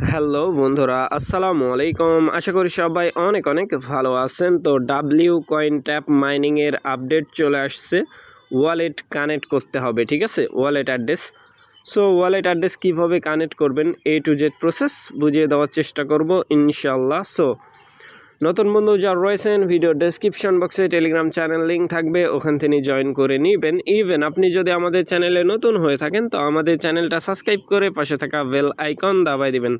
Hello বন্ধুরা, আসসালামু আলাইকুম। আশা করি সবাই অনেক অনেক ভালো আছেন। তো ডাব্লিউ কয়েন ট্যাপ মাইনিংয়ের আপডেট চলে আসছে। ওয়ালেট কানেক্ট করতে হবে, ঠিক আছে, wallet address. So wallet address কীভাবে কানেক্ট করবেন A to Z প্রসেস বুঝিয়ে দেওয়ার চেষ্টা করব ইনশাল্লাহ। সো নতুন বন্ধু যারা রয়েছেন, ভিডিও ডেসক্রিপশন বক্সে টেলিগ্রাম চ্যানেল লিঙ্ক থাকবে, ওখান থেকে জয়েন করে নেবেন। ইভেন আপনি যদি আমাদের চ্যানেলে নতুন হয়ে থাকেন তো আমাদের চ্যানেলটা সাবস্ক্রাইব করে পাশে থাকা বেল আইকন দাবাই দিবেন।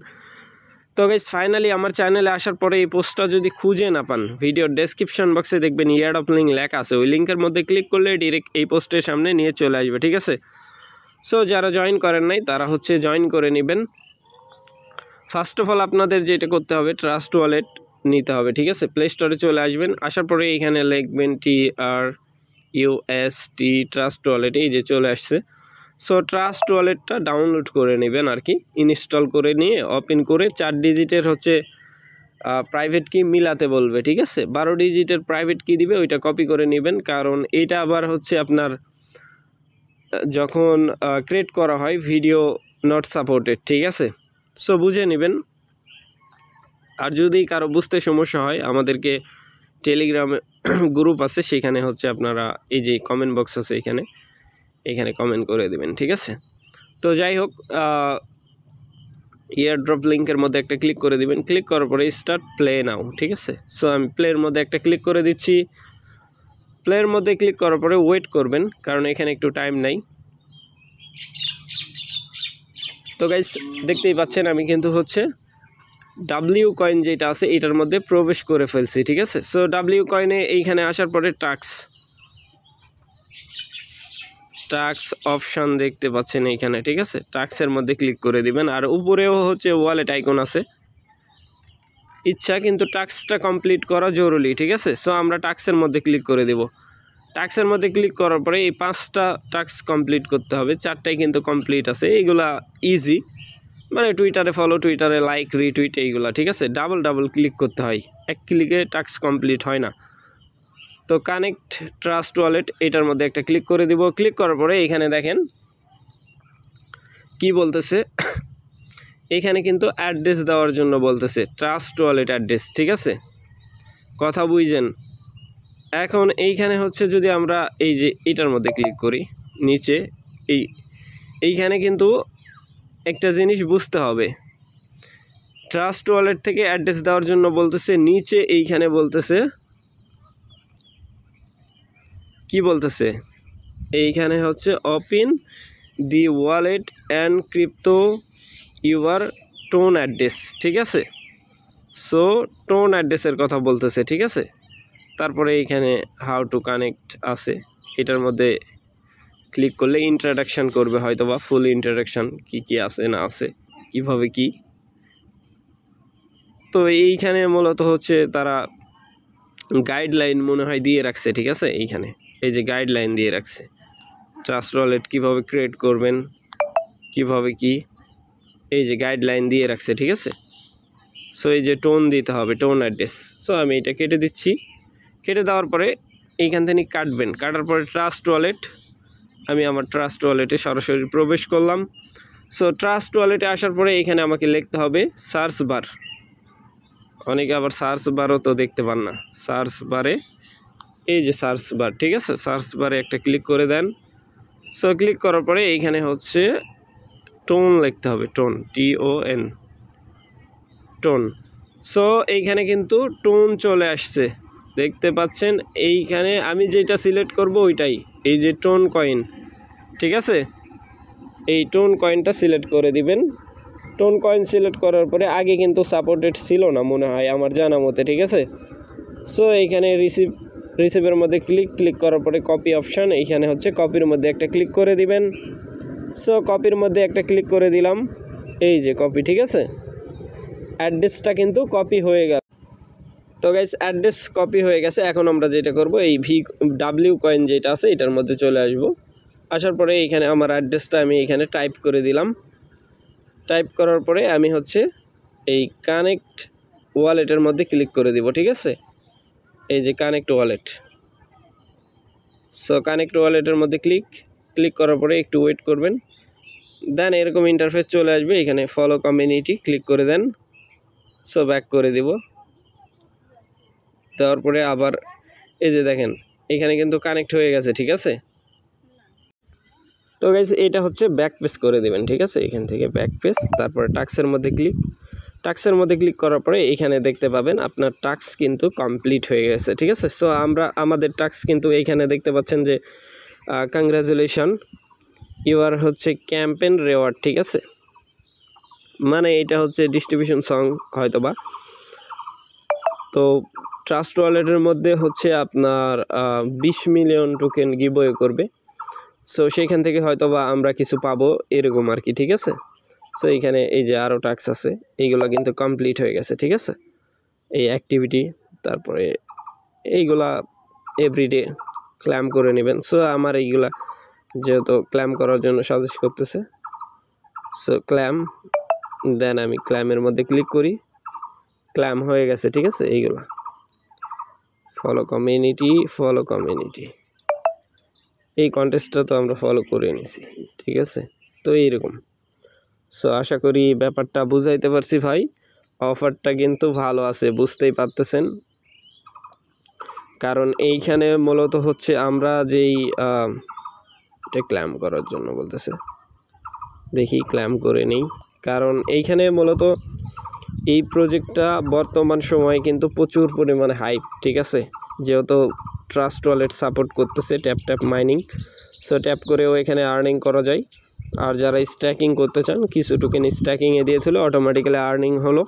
তো গাইস, ফাইনালি আমার চ্যানেলে আসার পরে এই পোস্টটা যদি খুঁজে না পান, ভিডিওর ডেসক্রিপশন বক্সে দেখবেন ইয়ার্ড অফ লিঙ্ক লেখা আছে। ওই লিঙ্কের মধ্যে ক্লিক করলে ডিরেক্ট এই পোস্টের সামনে নিয়ে চলে আসবে, ঠিক আছে। সো যারা জয়েন করেন নাই তারা জয়েন করে নেবেন। ফার্স্ট অফ অল আপনাদের যেটা করতে হবে, ট্রাস্ট ওয়ালেট নিতে হবে, ঠিক আছে। প্লে স্টোরে চলে আসবেন, আসার পরে এখানে লিখবেন TRUST ট্রাস্ট ওয়ালেট, এই যে চলে আসছে। সো ট্রাস্ট ওয়ালেটটা ডাউনলোড করে নেবেন আর কি, ইনস্টল করে নিয়ে ওপেন করে 4 ডিজিটের প্রাইভেট কি মিলাতে বলবে, ঠিক আছে। 12 ডিজিটের প্রাইভেট কি দিবে ওইটা কপি করে নেবেন, কারণ এটা আবার আপনার যখন ক্রিয়েট করা হয় ভিডিও নট সাপোর্টেড, ঠিক আছে। সো বুঝে নেবেন। আর যদি কারো বুঝতে সমস্যা হয় আমাদেরকে টেলিগ্রামে গ্রুপ আছে, সেখানে আপনারা এই যে কমেন্ট বক্স আছে এখানে কমেন্ট করে দেবেন, ঠিক আছে। তো যাই হোক, ইয়ারড্রপ লিঙ্কের মধ্যে একটা ক্লিক করে দিবেন। ক্লিক করার পরে স্টার্ট প্লে নাও, ঠিক আছে। সো আমি প্লের মধ্যে একটা ক্লিক করে দিচ্ছি। প্লের মধ্যে ক্লিক করার পরে ওয়েট করবেন, কারণ এখানে একটু টাইম নাই। তো গাইস, দেখতেই পাচ্ছেন আমি কিন্তু ডাব্লিউ কয়েন যেটা আছে এটার মধ্যে প্রবেশ করে ফেলছি, ঠিক আছে। সো ডাব্লিউ কয়েনে এইখানে আসার পরে টাক্স অপশান দেখতে পাচ্ছেন এইখানে, ঠিক আছে। টাক্সের মধ্যে ক্লিক করে দিবেন। আর উপরেও ওয়ালেট আইকন আছে। ইচ্ছা কিন্তু টাক্সটা কমপ্লিট করা জরুরি, ঠিক আছে। সো আমরা টাক্সের মধ্যে ক্লিক করে দেব। টাক্সের মধ্যে ক্লিক করার পরে এই 5টা টাক্স কমপ্লিট করতে হবে, 4টাই কিন্তু কমপ্লিট আছে। এইগুলা ইজি, মানে টুইটারে ফলো, টুইটারে লাইক, রিটুইট, এইগুলা, ঠিক আছে। ডাবল ক্লিক করতে হয়, এক ক্লিকে টাক্স কমপ্লিট হয় না। তো কানেক্ট ট্রাস্ট ওয়ালেট এটার মধ্যে একটা ক্লিক করে দিব। ক্লিক করার পরে এখানে দেখেন কি বলতেছে, এখানে কিন্তু অ্যাড্রেস দেওয়ার জন্য বলতেছে, ট্রাস্ট ওয়ালেট অ্যাড্রেস, ঠিক আছে। কথা বুঝছেন। এখন এইখানে যদি আমরা এই যে এটার মধ্যে ক্লিক করি, নিচে এইখানে কিন্তু একটা জিনিস বুঝতে হবে, ট্রাস্ট ওয়ালেট থেকে অ্যাড্রেস দেওয়ার জন্য বলতেছে। নিচে এইখানে বলতেছে কি বলতেছে, এইখানে open the wallet and crypto your tone address, ঠিক আছে। সো টোন অ্যাড্রেসের কথা বলতেছে, ঠিক আছে। তারপরে এইখানে হাউ টু কানেক্ট আছে, এটার মধ্যে ক্লিক করলে ইন্ট্রোডাকশান করবে, হয়তো বা ফুল ইন্ট্রোডাকশান কি আছে না আছে, কিভাবে কি। তো এইখানে মূলত তারা গাইডলাইন মনে হয় দিয়ে রাখছে, ঠিক আছে। এইখানে এই যে গাইডলাইন দিয়ে রাখছে, ট্রাস্ট ওয়ালেট কীভাবে ক্রিয়েট করবেন, কিভাবে কি, এই যে গাইডলাইন দিয়ে রাখছে, ঠিক আছে। সো এই যে টোন দিতে হবে, টোন অ্যাড্রেস। সো আমি এটা কেটে দিচ্ছি। কেটে দেওয়ার পরে এইখান থেকে কাটবেন। কাটার পরে ট্রাস্ট ওয়ালেট, আমি আমার ট্রাস্ট ওয়ালেটে সরাসরি প্রবেশ করলাম। সো ট্রাস্ট ওয়ালেটে আসার পরে এখানে আমাকে লিখতে হবে সার্চ বার। অনেকে আবার সার্চ বারও তো দেখতে পান না। সার্চ বারে এই যে সার্চ বার, ঠিক আছে। সার্চ বারে একটা ক্লিক করে দেন। সো ক্লিক করার পরে এইখানে টোন লিখতে হবে, টোন, TON, টোন। সো এইখানে কিন্তু টোন চলে আসছে, দেখতে পাচ্ছেন। এইখানে আমি যেটা সিলেক্ট করব ওইটাই, এই যে টোন কয়েন, ঠিক আছে। এই টোন কয়েনটা সিলেক্ট করে দিবেন। টোন কয়েন সিলেক্ট করার পরে আগে কিন্তু সাপোর্টেড ছিল না মনে হয় আমার জানা মতে, ঠিক আছে। সো এইখানে রিসিভের মধ্যে ক্লিক করার পরে কপি অপশান, এইখানে কপির মধ্যে একটা ক্লিক করে দিবেন। সো কপির মধ্যে একটা ক্লিক করে দিলাম, এই যে কপি, ঠিক আছে। অ্যাড্রেসটা কিন্তু কপি হয়ে গেল। তো গাইস, অ্যাড্রেস কপি হয়ে গেছে। এখন আমরা যেটা করব, এই ডাব্লিউ কয়েন যেটা আছে এটার মধ্যে চলে আসব। আসার পরে এইখানে আমার অ্যাড্রেসটা আমি এখানে টাইপ করে দিলাম। টাইপ করার পরে আমি এই কানেক্ট ওয়ালেটের মধ্যে ক্লিক করে দিব, ঠিক আছে। এই যে কানেক্ট ওয়ালেট। সো কানেক্ট ওয়ালেটের মধ্যে ক্লিক করার পরে একটু ওয়েট করবেন। দেন এরকম ইন্টারফেস চলে আসবে। এখানে ফলো কমিউনিটি ক্লিক করে দেন। সো ব্যাক করে দিব। দেওয়ার পরে আবার এই যে দেখেন এখানে কিন্তু কানেক্ট হয়ে গেছে, ঠিক আছে। তো গাইস এটা হচ্ছে ব্যাক পেজ করে দেবেন, ঠিক আছে। এখান থেকে ব্যাক পেজ, তারপরে টাস্কের মধ্যে ক্লিক করার পরে এখানে দেখতে পাবেন আপনার টাস্ক কিন্তু কমপ্লিট হয়ে গেছে, ঠিক আছে। সো আমাদের টাস্ক কিন্তু এইখানে দেখতে পাচ্ছেন যে কংগ্রাচুলেশন ইউর হচ্ছে ক্যাম্পেইন রেওয়ার্ড, ঠিক আছে। মানে এটা হচ্ছে ডিস্ট্রিবিউশন সং হয়তোবা। তো ট্রাস্ট ওয়ালেটের মধ্যে হচ্ছে আপনার 20 মিলিয়ন টোকেন গিভওয়ে করবে। সো সেইখান থেকে হয়তোবা আমরা কিছু পাবো এরকম আর কি, ঠিক আছে। সো এইখানে এই যে আরও টাস্ক আছে, এইগুলো কিন্তু কমপ্লিট হয়ে গেছে, ঠিক আছে। এই অ্যাক্টিভিটি, তারপরে এইগুলা এভরিডে ক্লেম করে নেবেন। সো আমার এইগুলা যেহেতু ক্লেম করার জন্য সাজেস্ট করতেছে, সো ক্লেম, দেন আমি ক্লেমের মধ্যে ক্লিক করি, ক্লেম হয়ে গেছে, ঠিক আছে। এইগুলা ফলো কমিউনিটি এই কন্টেস্টটা তো আমরা ফলো করে নিছি, ঠিক আছে। তো এইরকম। সো আশা করি ব্যাপারটা বুঝাইতে পারছি ভাই। অফারটা কিন্তু ভালো আছে, বুঝতেই পারতেছেন। কারণ এইখানে মূলত হচ্ছে আমরা যেই এটা ক্লেম করার জন্য বলতেছে, দেখি ক্লেম করে নেই। কারণ এইখানে মূলত এই প্রজেক্টটা বর্তমান সময়ে কিন্তু প্রচুর পরিমাণে হাইপ, ঠিক আছে। যেহেতু ট্রাস্ট ওয়ালেট সাপোর্ট করতেছে ট্যাপ মাইনিং, সো ট্যাপ করেও এখানে আর্নিং করা যায়। আর যারা স্ট্যাকিং করতে চান, কিছু টোকেন স্ট্যাকিংয়ে দিয়েছিল, অটোমেটিক্যালি আর্নিং হলো।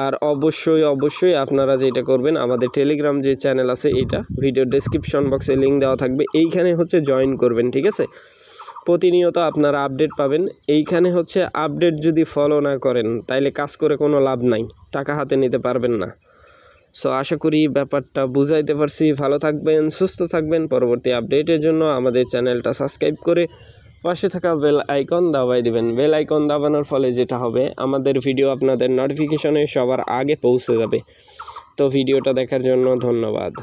আর অবশ্যই আপনারা যেটা করবেন, আমাদের টেলিগ্রাম যে চ্যানেল আছে, এইটা ভিডিও ডেসক্রিপশন বক্সে লিঙ্ক দেওয়া থাকবে, এইখানে হচ্ছে জয়েন করবেন, ঠিক আছে। প্রতিনিয়ত আপনারা আপডেট পাবেন। এইখানে হচ্ছে আপডেট যদি ফলো না করেন তাইলে কাজ করে কোনো লাভ নাই, টাকা হাতে নিতে পারবেন না। সো আশা করি ব্যাপারটা বুঝাইতে পারছি। ভালো থাকবেন, সুস্থ থাকবেন। পরবর্তী আপডেটের জন্য আমাদের চ্যানেলটা সাবস্ক্রাইব করে পাশে থাকা বেল আইকন দাবাই দিবেন। বেল আইকন দাবানোর ফলে যেটা হবে, আমাদের ভিডিও আপনাদের নোটিফিকেশনে সবার আগে পৌঁছে যাবে। তো ভিডিওটা দেখার জন্য ধন্যবাদ।